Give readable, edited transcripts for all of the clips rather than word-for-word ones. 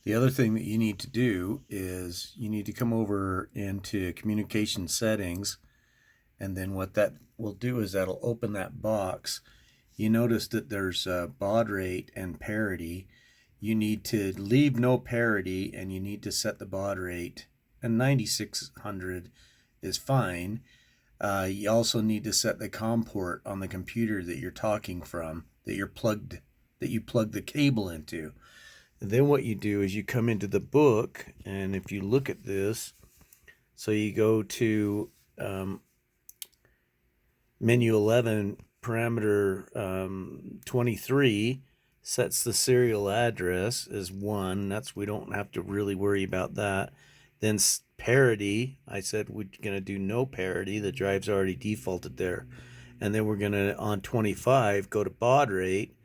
The other thing that you need to do is you need to come over into communication settings, and then what that will do is that'll open that box. You notice that there's baud rate and parity. You need to leave no parity, and you need to set the baud rate, and 9600 is fine. You also need to set the COM port on the computer that you're talking from, that you plug the cable into. And then what you do is you come into the book, and if you look at this, so you go to menu 11, parameter 23, sets the serial address as 1. We don't have to really worry about that. Then parity, I said we're going to do no parity. The drive's already defaulted there. And then we're going to, on 25, go to baud rate.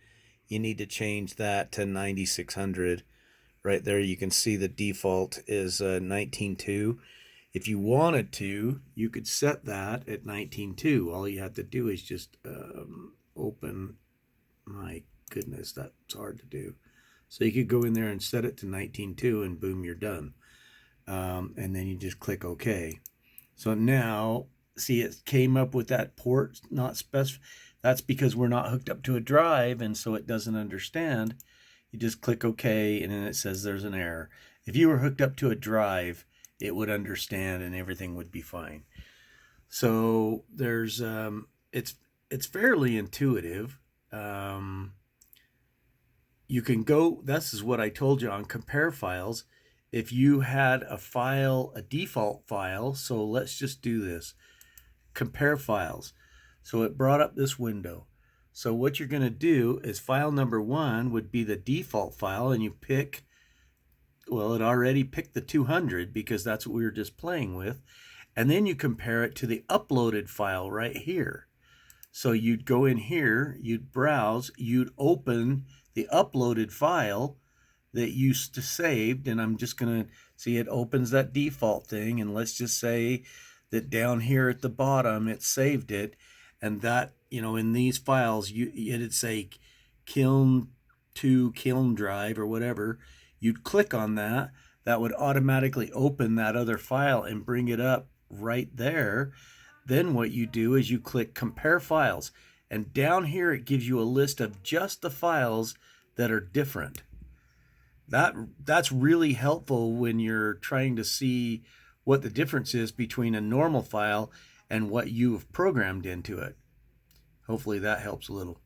You need to change that to 9600. Right there you can see the default is 19.2. If you wanted to, you could set that at 19.2. All you have to do is just open. My goodness, that's hard to do. So you could go in there and set it to 19.2, and boom, you're done. And then you just click OK. So now, see, it came up with that port not specified. That's because we're not hooked up to a drive, and so it doesn't understand. You just click OK, and then it says there's an error. If you were hooked up to a drive, it would understand and everything would be fine. So there's it's fairly intuitive. You can go, this is what I told you on compare files. If you had a file, a default file, so let's just do this, compare files. So it brought up this window. So what you're going to do is file number 1 would be the default file, and you pick, well, it already picked the 200 because that's what we were just playing with. And then you compare it to the uploaded file right here. So you'd go in here, you'd browse, you'd open the uploaded file that you saved, and I'm just going to see it opens that default thing, and let's just say that down here at the bottom it saved it, and that, you know, in these files it'd say kiln 2 kiln drive or whatever. You'd click on that, that would automatically open that other file and bring it up right there. Then what you do is you click compare files, and down here it gives you a list of just the files that are different. That's really helpful when you're trying to see what the difference is between a normal file and what you've programmed into it. Hopefully that helps a little.